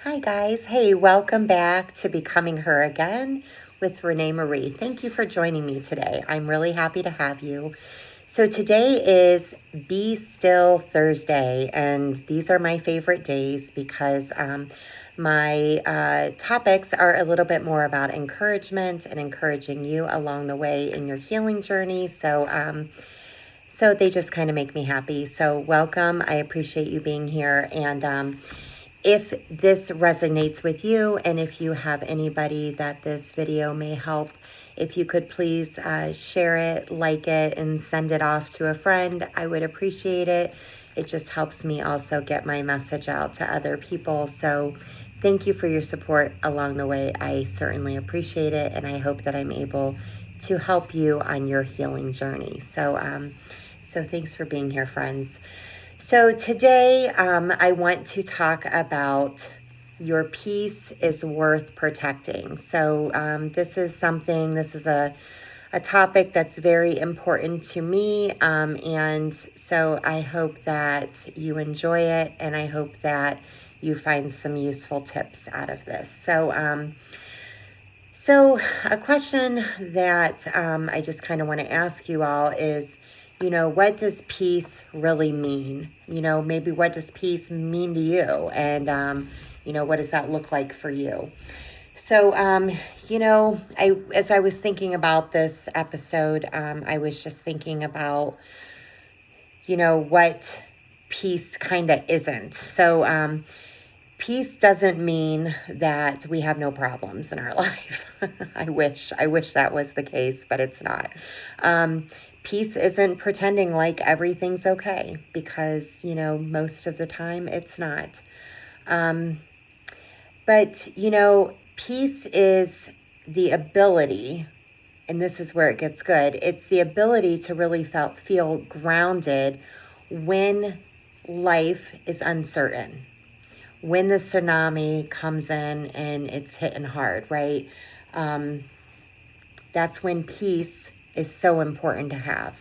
Hi, guys. Hey, welcome back to Becoming Her Again with Renee Marie. Thank you for joining me today. I'm really happy to have you. So, today is Be Still Thursday, and these are my favorite days because my topics are a little bit more about encouragement and encouraging you along the way in your healing journey. So they just kind of make me happy. So, welcome. I appreciate you being here. And if this resonates with you, and if you have anybody that this video may help, if you could please share it, like it, and send it off to a friend, I would appreciate it. It just helps me also get my message out to other people. So thank you for your support along the way. I certainly appreciate it, and I hope that I'm able to help you on your healing journey. So thanks for being here, friends. So today I want to talk about your peace is worth protecting. So this is a topic that's very important to me. And so I hope that you enjoy it, and I hope that you find some useful tips out of this. So a question that I just kind of want to ask you all is, what does peace really mean? Maybe what does peace mean to you? And, what does that look like for you? So, as I was thinking about this episode, I was just thinking about, what peace kind of isn't. So, peace doesn't mean that we have no problems in our life. I wish that was the case, but it's not. Peace isn't pretending like everything's okay, because, most of the time it's not. But, peace is the ability, and this is where it gets good. It's the ability to really feel grounded when life is uncertain, when the tsunami comes in and it's hitting hard, right? That's when peace is so important to have.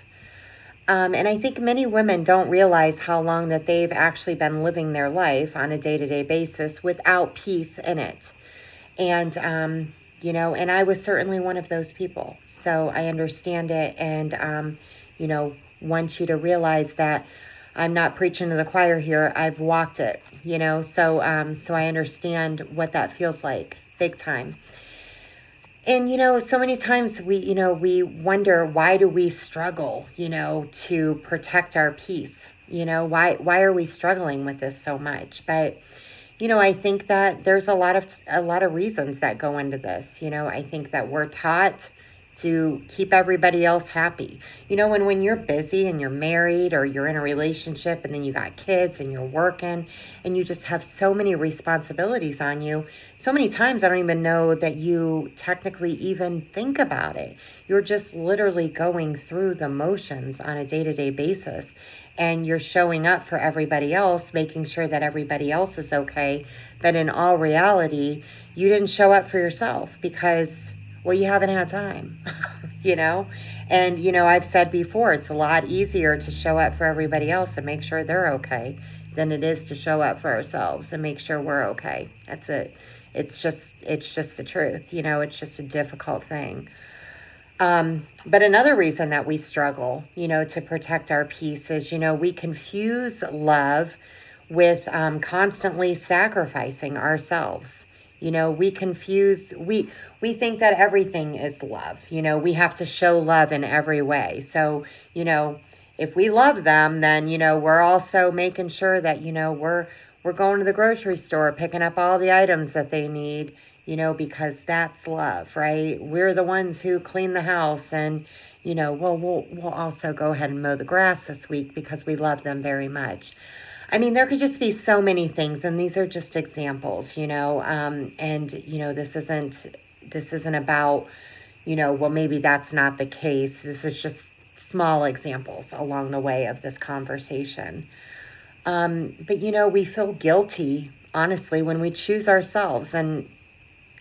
And I think many women don't realize how long that they've actually been living their life on a day-to-day basis without peace in it. And, and I was certainly one of those people. So I understand it, and, want you to realize that I'm not preaching to the choir here. I've walked it, so I understand what that feels like, big time. And, so many times we wonder, why do we struggle, to protect our peace? Why are we struggling with this so much? But, I think that there's a lot of reasons that go into this. I think that we're taught to keep everybody else happy. When you're busy and you're married, or you're in a relationship and then you got kids and you're working and you just have so many responsibilities on you, so many times I don't even know that you technically even think about it. You're just literally going through the motions on a day-to-day basis, and you're showing up for everybody else, making sure that everybody else is okay. But in all reality, you didn't show up for yourself because, well, you haven't had time, And, I've said before, it's a lot easier to show up for everybody else and make sure they're okay than it is to show up for ourselves and make sure we're okay. That's it. It's just the truth. It's just a difficult thing. But another reason that we struggle, to protect our peace is, we confuse love with constantly sacrificing ourselves. We think that everything is love. We have to show love in every way. So, if we love them, then, we're also making sure that, we're going to the grocery store, picking up all the items that they need, because that's love, right? We're the ones who clean the house, and, we'll also go ahead and mow the grass this week because we love them very much. I mean, there could just be so many things, and these are just examples, and, this isn't about, well, maybe that's not the case. This is just small examples along the way of this conversation. But, we feel guilty, honestly, when we choose ourselves. And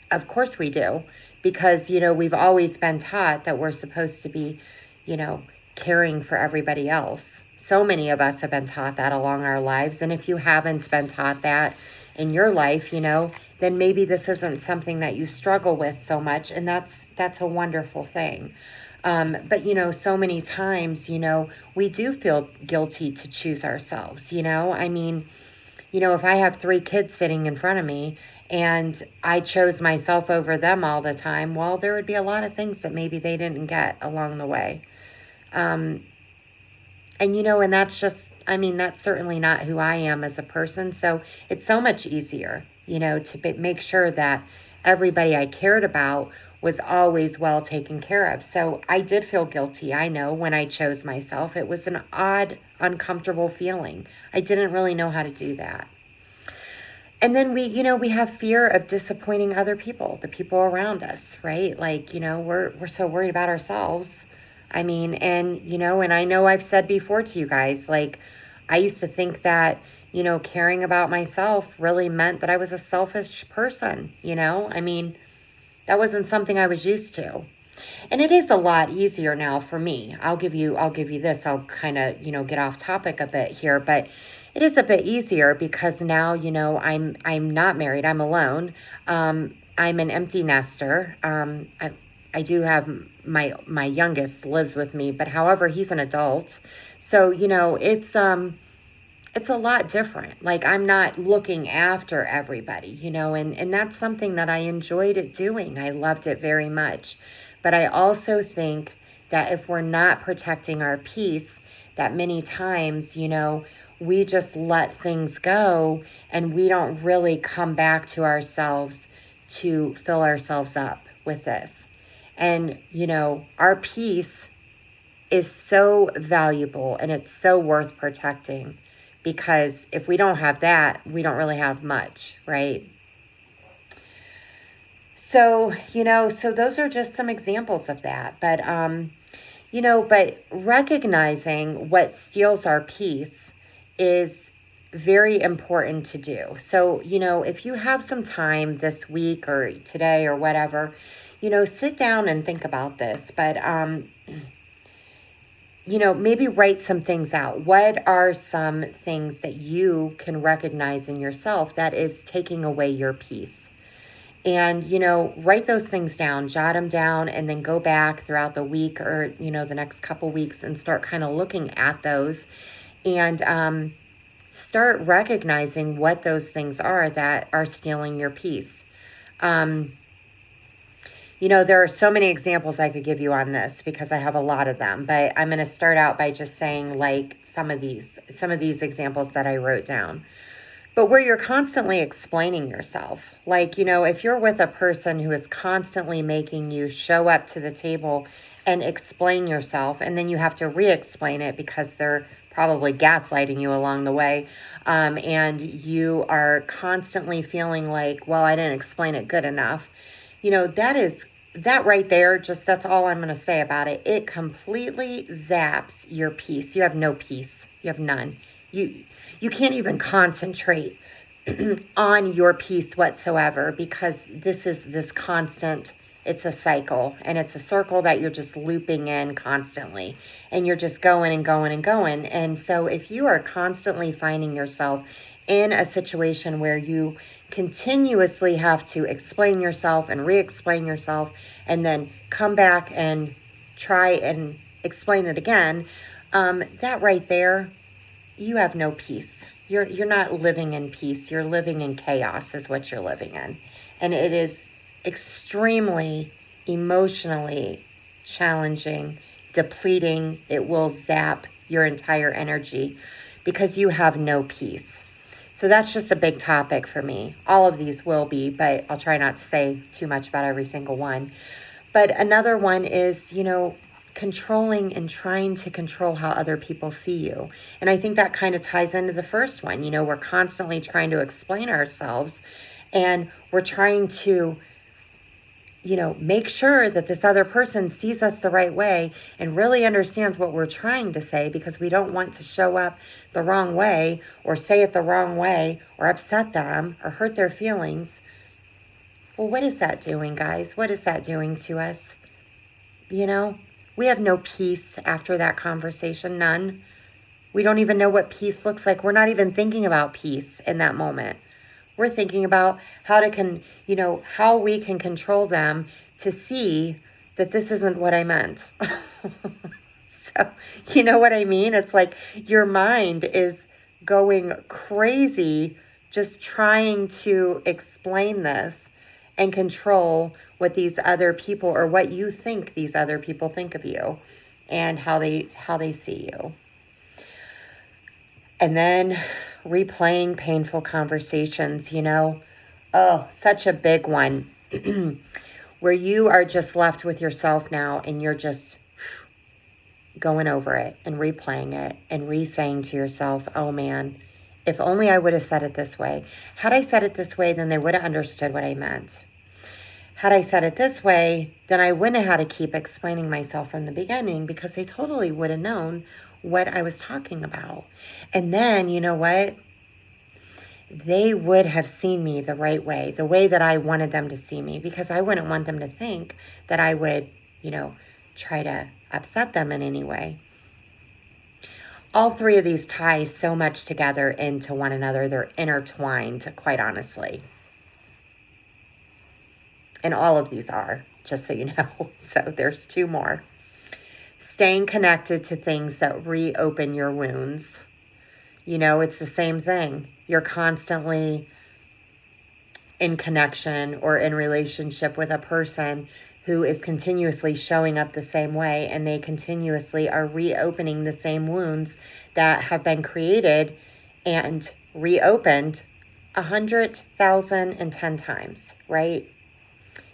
of course we do, because, we've always been taught that we're supposed to be, caring for everybody else. So many of us have been taught that along our lives. And if you haven't been taught that, in your life, then maybe this isn't something that you struggle with so much. And that's a wonderful thing. But, so many times, we do feel guilty to choose ourselves, I mean, if I have 3 kids sitting in front of me and I chose myself over them all the time, well, there would be a lot of things that maybe they didn't get along the way. And that's just, I mean, that's certainly not who I am as a person. So it's so much easier, to make sure that everybody I cared about was always well taken care of. So I did feel guilty, I know, when I chose myself. It was an odd, uncomfortable feeling. I didn't really know how to do that. And then we have fear of disappointing other people, the people around us, right? Like, we're so worried about ourselves. I mean, and I know I've said before to you guys, like, I used to think that, caring about myself really meant that I was a selfish person, I mean, that wasn't something I was used to. And it is a lot easier now for me. I'll give you this. I'll kind of, get off topic a bit here, but it is a bit easier because now, I'm not married. I'm alone. I'm an empty nester. I do have my youngest lives with me, but however, he's an adult. So, it's a lot different. Like, I'm not looking after everybody, and that's something that I enjoyed it doing. I loved it very much. But I also think that if we're not protecting our peace, that many times, we just let things go and we don't really come back to ourselves to fill ourselves up with this. And, our peace is so valuable and it's so worth protecting. Because if we don't have that, we don't really have much, right? So, so those are just some examples of that. But, but recognizing what steals our peace is very important to do. So, if you have some time this week or today or whatever, sit down and think about this. But, maybe write some things out. What are some things that you can recognize in yourself that is taking away your peace? And, write those things down, jot them down, and then go back throughout the week or, the next couple weeks and start kind of looking at those and start recognizing what those things are that are stealing your peace. There are so many examples I could give you on this because I have a lot of them, but I'm going to start out by just saying like some of these examples that I wrote down. But where you're constantly explaining yourself, like, if you're with a person who is constantly making you show up to the table and explain yourself, and then you have to re-explain it because they're probably gaslighting you along the way, and you are constantly feeling like, well, I didn't explain it good enough, that right there, just that's all I'm going to say about it. It completely zaps your peace. You have no peace. You have none. You can't even concentrate on your peace whatsoever because this is this constant, it's a cycle and it's a circle that you're just looping in constantly and you're just going and going and going. And so if you are constantly finding yourself in a situation where you continuously have to explain yourself and re-explain yourself and then come back and try and explain it again, that right there, you have no peace. You're not living in peace. You're living in chaos is what you're living in. And it is extremely emotionally challenging, depleting. It will zap your entire energy because you have no peace. So that's just a big topic for me. All of these will be, but I'll try not to say too much about every single one. But another one is, controlling and trying to control how other people see you. And I think that kind of ties into the first one. We're constantly trying to explain ourselves and we're trying to, make sure that this other person sees us the right way and really understands what we're trying to say because we don't want to show up the wrong way or say it the wrong way or upset them or hurt their feelings. Well, what is that doing, guys? What is that doing to us? We have no peace after that conversation, none. We don't even know what peace looks like. We're not even thinking about peace in that moment. We're thinking about how to how we can control them to see that this isn't what I meant. So, you know what I mean? It's like your mind is going crazy just trying to explain this and control what these other people, or what you think these other people think of you, and how they see you. And then replaying painful conversations, oh, such a big one. Where you are just left with yourself now, and you're just going over it and replaying it and re-saying to yourself, oh man, if only I would have said it this way. Had I said it this way, then they would have understood what I meant. Had I said it this way, then I wouldn't have had to keep explaining myself from the beginning, because they totally would have known what I was talking about. And then, you know what? They would have seen me the right way, the way that I wanted them to see me, because I wouldn't want them to think that I would, try to upset them in any way. All three of these tie so much together into one another. They're intertwined, quite honestly. And all of these are, just so you know. So there's two more. Staying connected to things that reopen your wounds. It's the same thing. You're constantly in connection or in relationship with a person who is continuously showing up the same way, and they continuously are reopening the same wounds that have been created and reopened 100,010 times, right?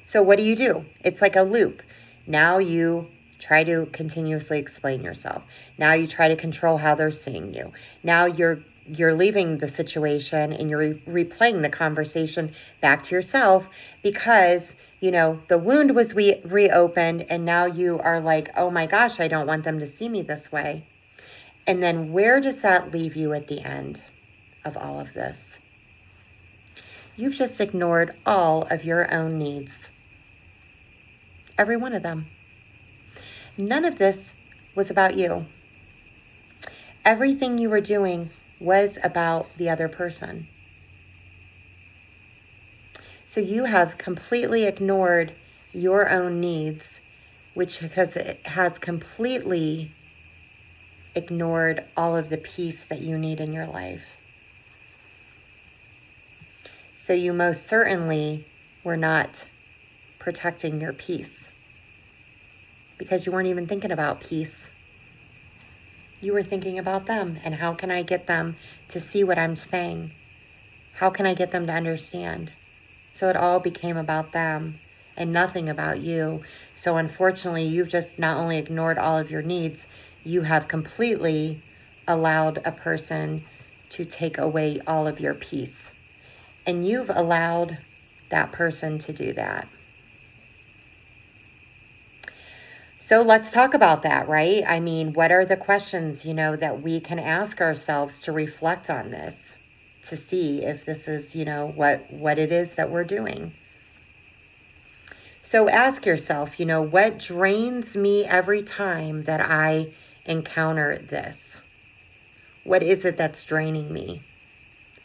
So what do? It's like a loop. Now you try to continuously explain yourself. Now you try to control how they're seeing you. Now you're leaving the situation, and you're replaying the conversation back to yourself, because the wound was reopened, and now you are like, oh my gosh, I don't want them to see me this way. And then where does that leave you at the end of all of this? You've just ignored all of your own needs. Every one of them. None of this was about you. Everything you were doing was about the other person. So you have completely ignored your own needs, because it has completely ignored all of the peace that you need in your life. So you most certainly were not protecting your peace, because you weren't even thinking about peace. You were thinking about them, and how can I get them to see what I'm saying? How can I get them to understand? So it all became about them and nothing about you. So unfortunately, you've just not only ignored all of your needs, you have completely allowed a person to take away all of your peace. And you've allowed that person to do that. So let's talk about that, right? I mean, what are the questions, that we can ask ourselves to reflect on this, to see if this is, what it is that we're doing. So ask yourself, what drains me every time that I encounter this? What is it that's draining me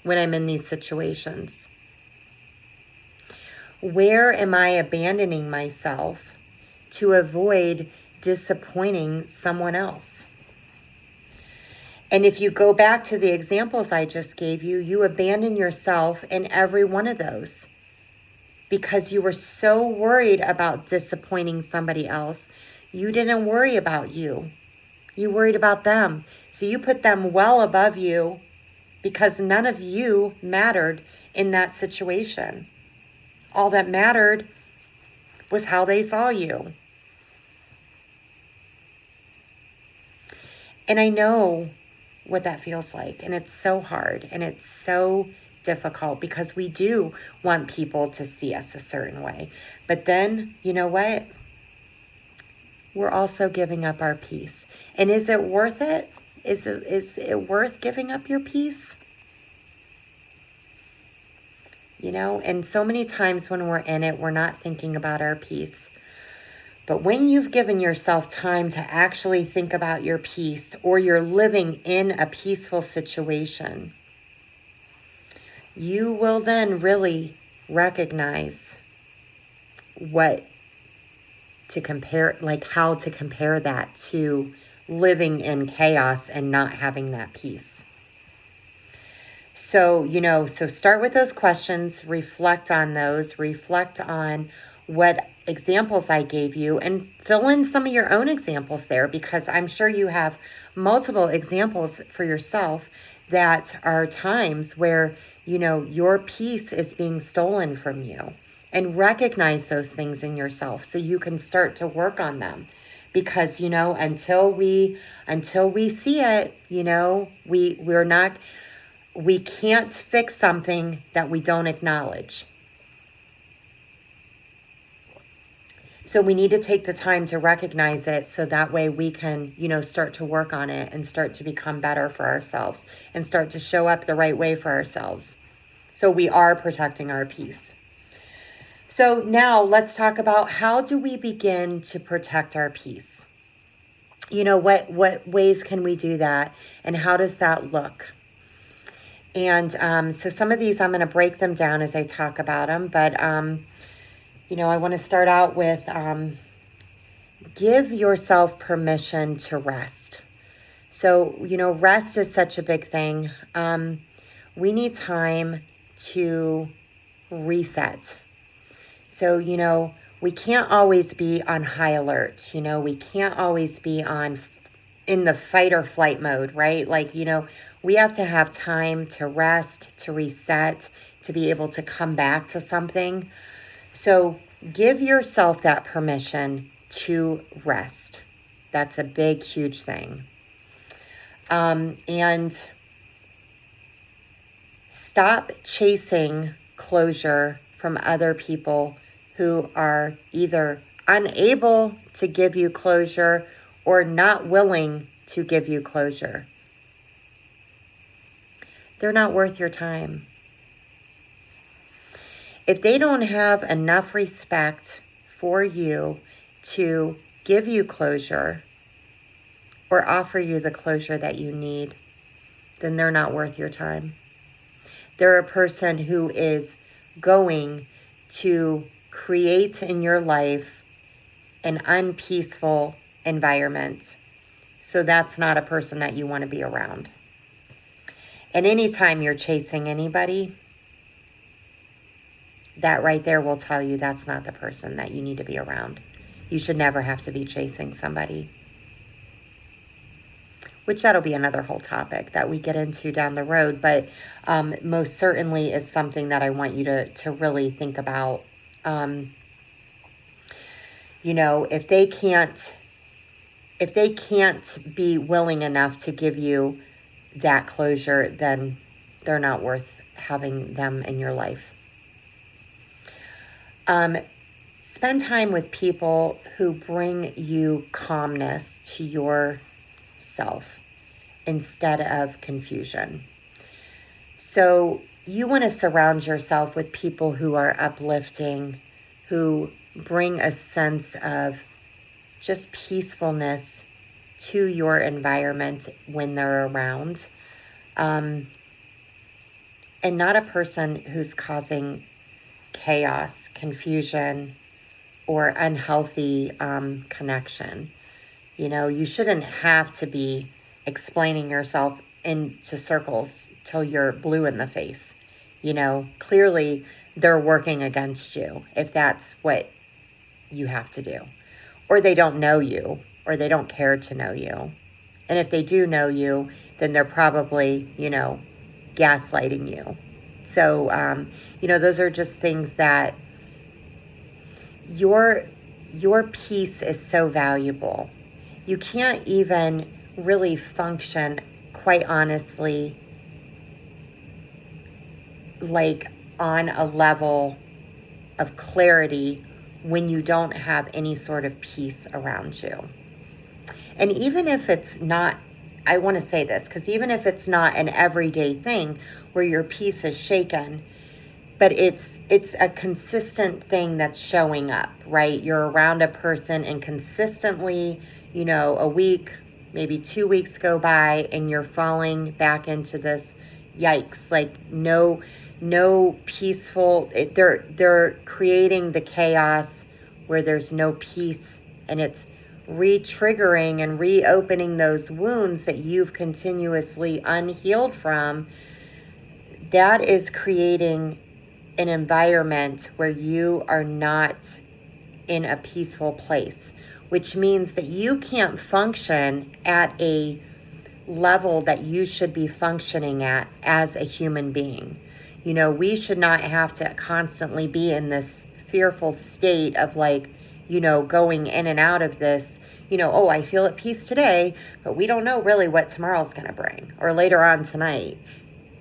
when I'm in these situations? Where am I abandoning myself to avoid disappointing someone else? And if you go back to the examples I just gave you, you abandon yourself in every one of those, because you were so worried about disappointing somebody else. You didn't worry about you. You worried about them. So you put them well above you, because none of you mattered in that situation. All that mattered was how they saw you. And I know what that feels like. And it's so hard, and it's so difficult, because we do want people to see us a certain way. But then, you know what? We're also giving up our peace. And is it worth it? Is it worth giving up your peace? And so many times when we're in it, we're not thinking about our peace. But when you've given yourself time to actually think about your peace, or you're living in a peaceful situation, you will then really recognize what to compare, like how to compare that to living in chaos and not having that peace. So, so start with those questions, reflect on those, reflect on what examples I gave you, and fill in some of your own examples there, because I'm sure you have multiple examples for yourself that are times where, your peace is being stolen from you. And recognize those things in yourself so you can start to work on them. Because, until we see it, we can't fix something that we don't acknowledge. So we need to take the time to recognize it so that way we can, start to work on it and start to become better for ourselves and start to show up the right way for ourselves. So we are protecting our peace. So now let's talk about, how do we begin to protect our peace? What ways can we do that, and how does that look? And so some of these, I'm going to break them down as I talk about them. But, I want to start out with give yourself permission to rest. So, rest is such a big thing. We need time to reset. So, we can't always be on high alert. We can't always be in the fight or flight mode, right? Like, we have to have time to rest, to reset, to be able to come back to something. So give yourself that permission to rest. That's a big, huge thing. And stop chasing closure from other people who are either unable to give you closure or not willing to give you closure. They're not worth your time. If they don't have enough respect for you to give you closure or offer you the closure that you need, then they're not worth your time. They're a person who is going to create in your life an unpeaceful environment. So that's not a person that you want to be around. And anytime you're chasing anybody, that right there will tell you that's not the person that you need to be around. You should never have to be chasing somebody. Which that'll be another whole topic that we get into down the road. But most certainly is something that I want you to really think about. If they can't be willing enough to give you that closure, then they're not worth having them in your life. Spend time with people who bring you calmness to yourself instead of confusion. So you want to surround yourself with people who are uplifting, who bring a sense of just peacefulness to your environment when they're around. And not a person who's causing chaos, confusion, or unhealthy connection. You shouldn't have to be explaining yourself into circles till you're blue in the face. Clearly they're working against you if that's what you have to do. Or they don't know you, or they don't care to know you. And if they do know you, then they're probably, gaslighting you. So, those are just things that your peace is so valuable. You can't even really function, quite honestly, like on a level of clarity when you don't have any sort of peace around you. And even if it's not, I want to say this, because even if it's not an everyday thing where your peace is shaken, but it's a consistent thing that's showing up, right? You're around a person and consistently, a week, maybe 2 weeks go by and you're falling back into this yikes, like no no peaceful, they're creating the chaos where there's no peace, and it's re-triggering and reopening those wounds that you've continuously unhealed from. That is creating an environment where you are not in a peaceful place, which means that you can't function at a level that you should be functioning at as a human being. We should not have to constantly be in this fearful state of like, going in and out of this, oh, I feel at peace today, but we don't know really what tomorrow's going to bring, or later on tonight.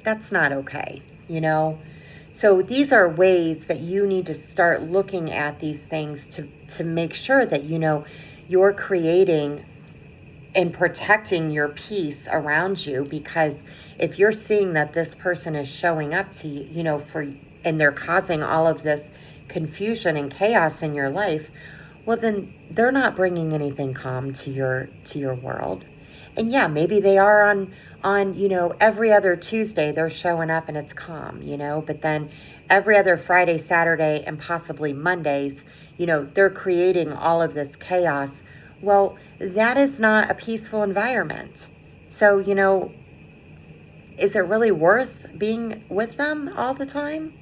That's not okay, So these are ways that you need to start looking at these things to make sure that, you're creating and protecting your peace around you. Because if you're seeing that this person is showing up to you, and they're causing all of this confusion and chaos in your life, well, then they're not bringing anything calm to your world. And yeah, maybe they are on every other Tuesday they're showing up and it's calm, but then every other Friday, Saturday, and possibly Mondays, they're creating all of this chaos. Well, that is not a peaceful environment. So, is it really worth being with them all the time?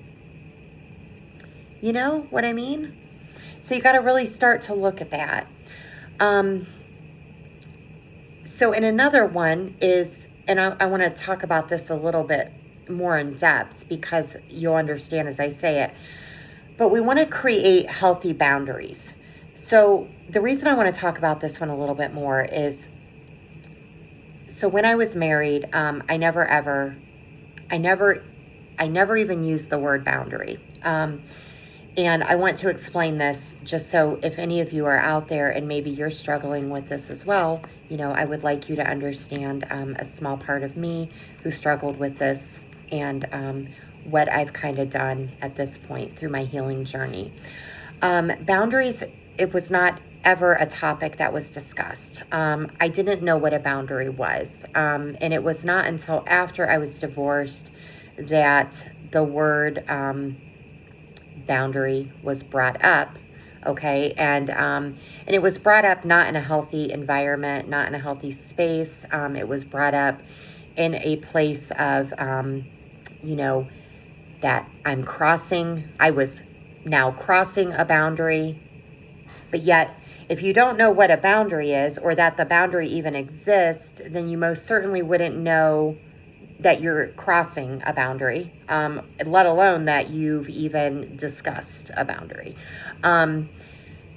You know what I mean? So you got to really start to look at that. So in another one is, and I want to talk about this a little bit more in depth because you'll understand as I say it, but we want to create healthy boundaries. So the reason I want to talk about this one a little bit more is, so when I was married, I never even used the word boundary. And I want to explain this just so if any of you are out there and maybe you're struggling with this as well, I would like you to understand a small part of me who struggled with this and what I've kind of done at this point through my healing journey. Boundaries, it was not ever a topic that was discussed. I didn't know what a boundary was. And it was not until after I was divorced that the word boundary was brought up. Okay. And it was brought up not in a healthy environment, not in a healthy space. It was brought up in a place of, that I was now crossing a boundary. But yet, if you don't know what a boundary is, or that the boundary even exists, then you most certainly wouldn't know that you're crossing a boundary, let alone that you've even discussed a boundary.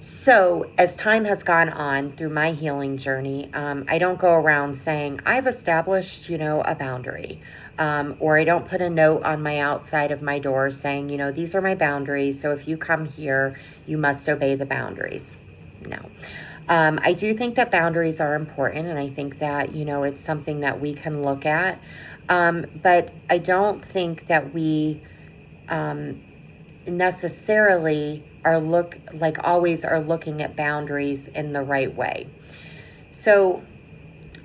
So as time has gone on through my healing journey, I don't go around saying I've established, a boundary, or I don't put a note on my outside of my door saying, these are my boundaries. So if you come here, you must obey the boundaries. No. I do think that boundaries are important, and I think that, it's something that we can look at. But I don't think that we necessarily always are looking at boundaries in the right way. So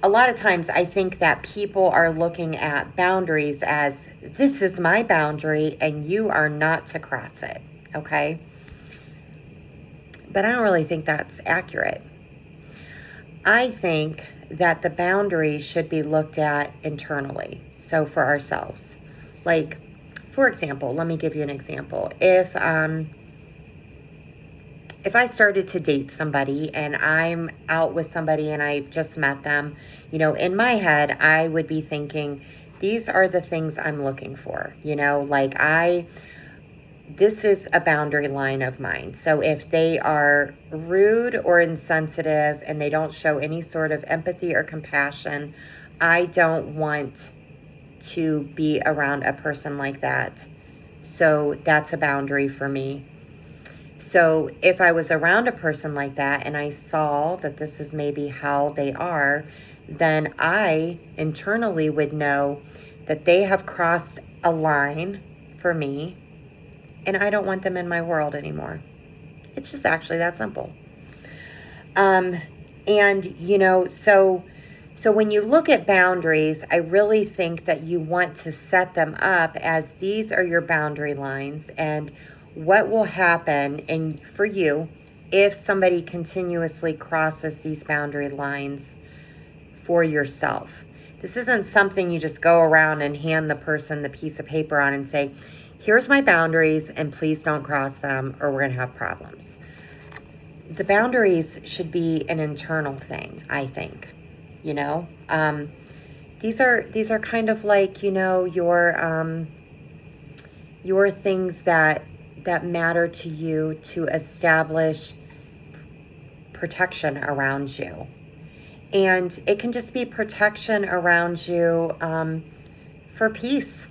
a lot of times I think that people are looking at boundaries as, this is my boundary and you are not to cross it. Okay. But I don't really think that's accurate. I think that the boundaries should be looked at internally. So for ourselves, like, for example, let me give you an example. If I started to date somebody and I'm out with somebody and I just met them, in my head, I would be thinking, these are the things I'm looking for, this is a boundary line of mine. So if they are rude or insensitive and they don't show any sort of empathy or compassion, I don't want to be around a person like that. So that's a boundary for me. So if I was around a person like that and I saw that this is maybe how they are, then I internally would know that they have crossed a line for me and I don't want them in my world anymore. It's just actually that simple. So So when you look at boundaries, I really think that you want to set them up as these are your boundary lines, and what will happen for you if somebody continuously crosses these boundary lines for yourself. This isn't something you just go around and hand the person the piece of paper on and say, here's my boundaries and please don't cross them or we're going to have problems. The boundaries should be an internal thing, I think. You know, these are kind of like, you know, your things that matter to you to establish protection around you. And it can just be protection around you for peace.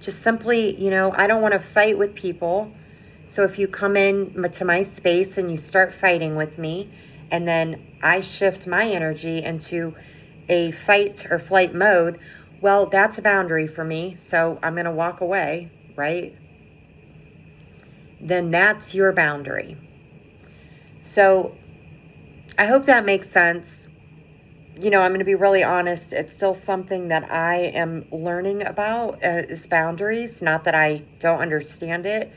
Just simply, you know, I don't want to fight with people. So if you come in to my space and you start fighting with me, and then I shift my energy into a fight or flight mode, well, that's a boundary for me. So I'm going to walk away, right? Then that's your boundary. So I hope that makes sense. You know, I'm going to be really honest. It's still something that I am learning about is boundaries. Not that I don't understand it.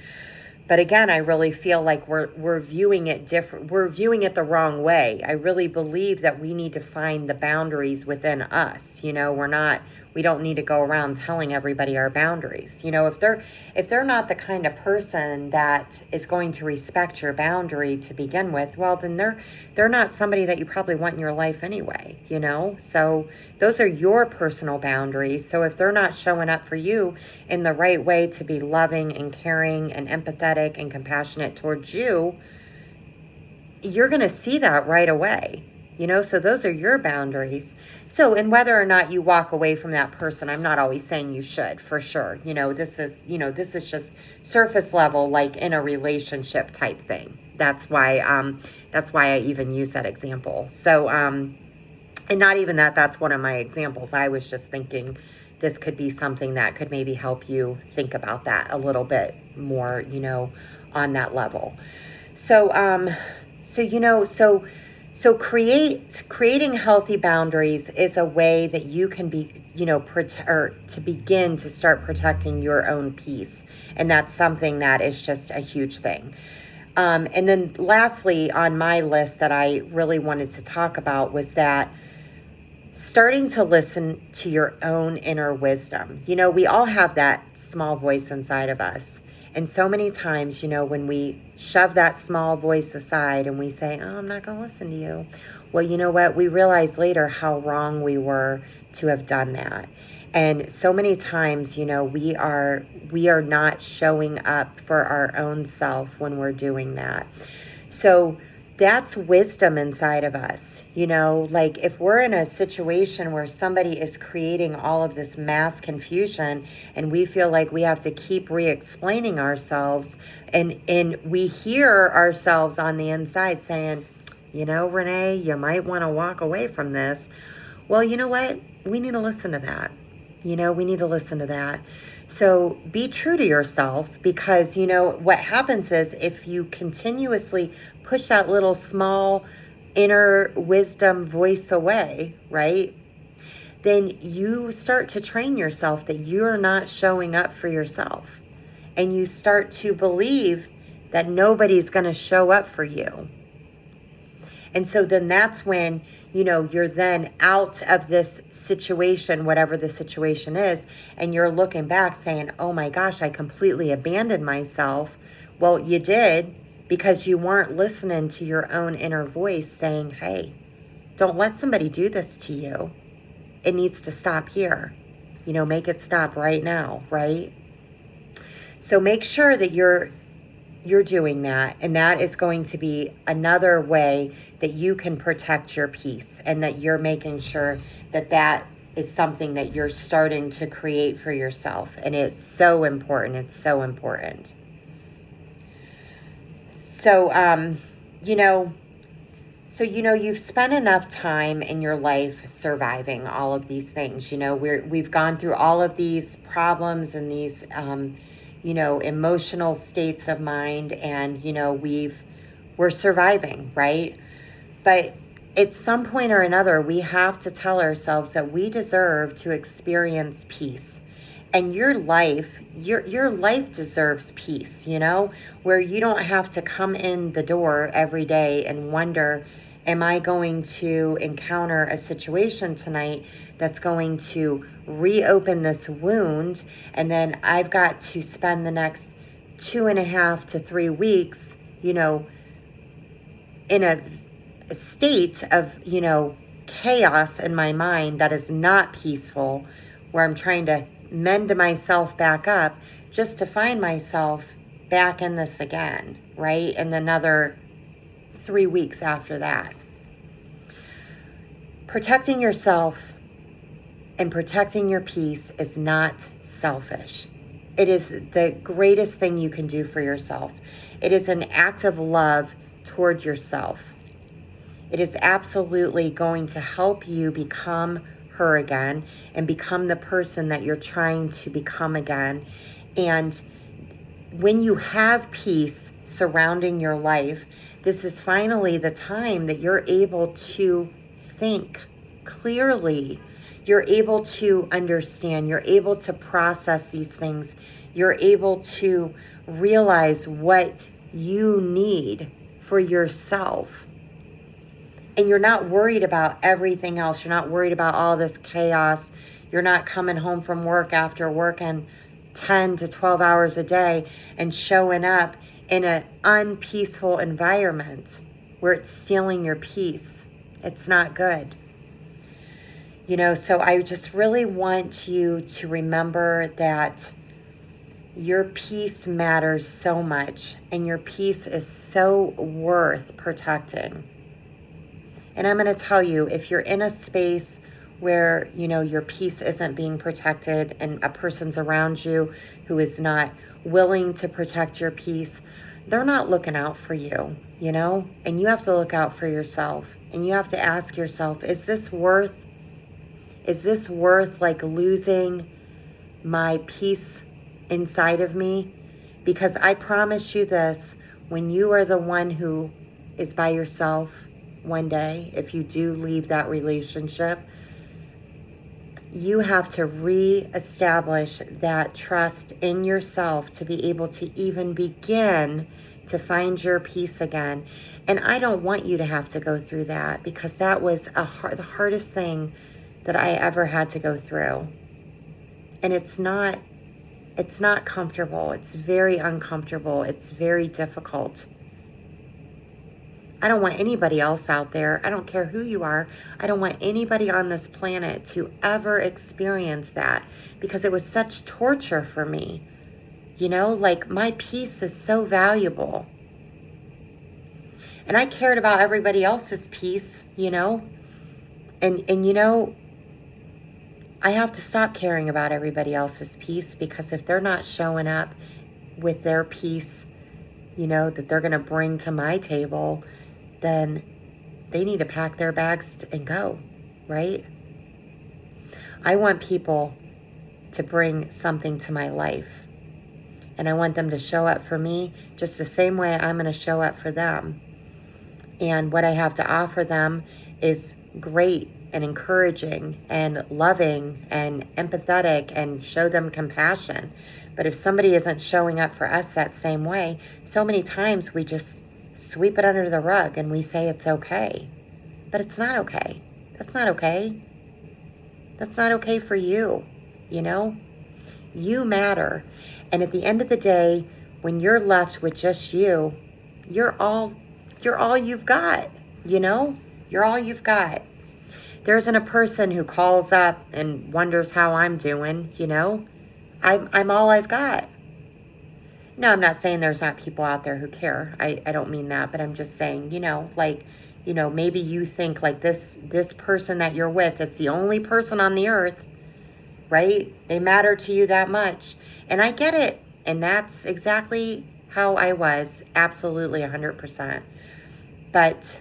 But again, I really feel like we're viewing it different. We're viewing it the wrong way. I really believe that we need to find the boundaries within us. You know, we don't need to go around telling everybody our boundaries. You know, if they're not the kind of person that is going to respect your boundary to begin with, well, then they're not somebody that you probably want in your life anyway, you know? So those are your personal boundaries. So if they're not showing up for you in the right way to be loving and caring and empathetic and compassionate towards you, you're going to see that right away. You know, so those are your boundaries. So, and whether or not you walk away from that person, I'm not always saying you should, for sure. This is just surface level, like in a relationship type thing. That's why I even use that example. So, and not even that's one of my examples. I was just thinking this could be something that could maybe help you think about that a little bit more, you know, on that level. So creating healthy boundaries is a way that you can be, you know, to begin to start protecting your own peace. And that's something that is just a huge thing. And then lastly, on my list that I really wanted to talk about was that starting to listen to your own inner wisdom. You know, we all have that small voice inside of us. And so many times, you know, when we shove that small voice aside and we say, oh, I'm not going to listen to you. Well, you know what? We realize later how wrong we were to have done that. And so many times, you know, we are not showing up for our own self when we're doing that. So that's wisdom inside of us. You know, like if we're in a situation where somebody is creating all of this mass confusion and we feel like we have to keep re-explaining ourselves, and we hear ourselves on the inside saying, you know, Renee, you might want to walk away from this. Well, you know what? We need to listen to that. You know, we need to listen to that. So be true to yourself, because, you know, what happens is if you continuously push that little small inner wisdom voice away, right, then you start to train yourself that you're not showing up for yourself. And you start to believe that nobody's going to show up for you. And so then that's when, you know, you're then out of this situation, whatever the situation is, and you're looking back saying, oh my gosh, I completely abandoned myself. Well, you did, because you weren't listening to your own inner voice saying, hey, don't let somebody do this to you. It needs to stop here. You know, make it stop right now, right? So make sure that you're doing that, and that is going to be another way that you can protect your peace, and that you're making sure that is something that you're starting to create for yourself. And it's so important. It's so important. So, you've spent enough time in your life surviving all of these things. You know, we've gone through all of these problems and these, emotional states of mind, and, you know, we're surviving, right? But at some point or another, we have to tell ourselves that we deserve to experience peace. And your life deserves peace, where you don't have to come in the door every day and wonder, am I going to encounter a situation tonight that's going to reopen this wound? And then I've got to spend the next 2.5 to 3 weeks, in a state of, chaos in my mind that is not peaceful, where I'm trying to mend myself back up just to find myself back in this again, right? And another 3 weeks after that. Protecting yourself and protecting your peace is not selfish. It is the greatest thing you can do for yourself. It is an act of love toward yourself. It is absolutely going to help you become her again and become the person that you're trying to become again. And when you have peace surrounding your life, this is finally the time that you're able to think clearly. You're able to understand. You're able to process these things. You're able to realize what you need for yourself. And you're not worried about everything else. You're not worried about all this chaos. You're not coming home from work after working 10 to 12 hours a day and showing up in an unpeaceful environment where it's stealing your peace. It's not good. So I just really want you to remember that your peace matters so much, and your peace is so worth protecting. And I'm going to tell you, if you're in a space where, your peace isn't being protected and a person's around you who is not willing to protect your peace, they're not looking out for you, and you have to look out for yourself. And you have to ask yourself, is this worth like losing my peace inside of me? Because I promise you this, when you are the one who is by yourself one day, if you do leave that relationship, you have to reestablish that trust in yourself to be able to even begin to find your peace again. And I don't want you to have to go through that, because that was the hardest thing that I ever had to go through. And it's not comfortable. It's very uncomfortable. It's very difficult. I don't want anybody else out there, I don't care who you are, I don't want anybody on this planet to ever experience that, because it was such torture for me. Like, my peace is so valuable. And I cared about everybody else's peace, And I have to stop caring about everybody else's peace, because if they're not showing up with their peace, that they're going to bring to my table, then they need to pack their bags and go, right? I want people to bring something to my life. And I want them to show up for me just the same way I'm going to show up for them. And what I have to offer them is great and encouraging and loving and empathetic, and show them compassion. But if somebody isn't showing up for us that same way, so many times we just sweep it under the rug and we say it's okay. But it's not okay. That's not okay. That's not okay for you, You matter. And at the end of the day, when you're left with just you, you're all you've got, You're all you've got. There isn't a person who calls up and wonders how I'm doing, I'm all I've got. No, I'm not saying there's not people out there who care. I don't mean that, but I'm just saying, maybe you think like this person that you're with, it's the only person on the earth, right? They matter to you that much. And I get it. And that's exactly how I was. Absolutely 100%. But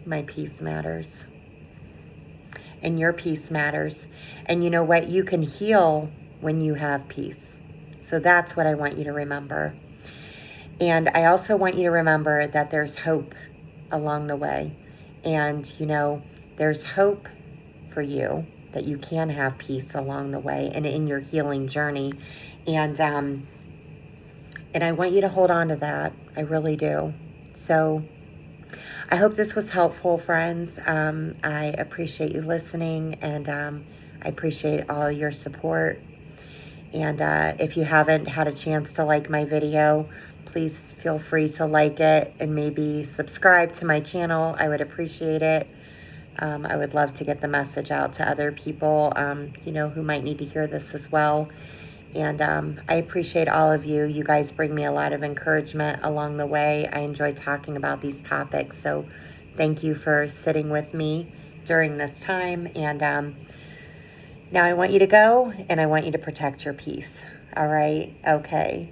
my peace matters. And your peace matters. And you know what? You can heal when you have peace. So that's what I want you to remember. And I also want you to remember that there's hope along the way. And, you know, there's hope for you that you can have peace along the way and in your healing journey. And I want you to hold on to that. I really do. So I hope this was helpful, friends. I appreciate you listening, and I appreciate all your support. And if you haven't had a chance to like my video, please feel free to like it and maybe subscribe to my channel. I would appreciate it. I would love to get the message out to other people, you know, who might need to hear this as well. And I appreciate all of you. You guys bring me a lot of encouragement along the way. I enjoy talking about these topics. So thank you for sitting with me during this time. And now I want you to go, and I want you to protect your peace. All right? Okay.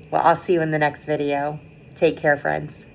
Well, I'll see you in the next video. Take care, friends.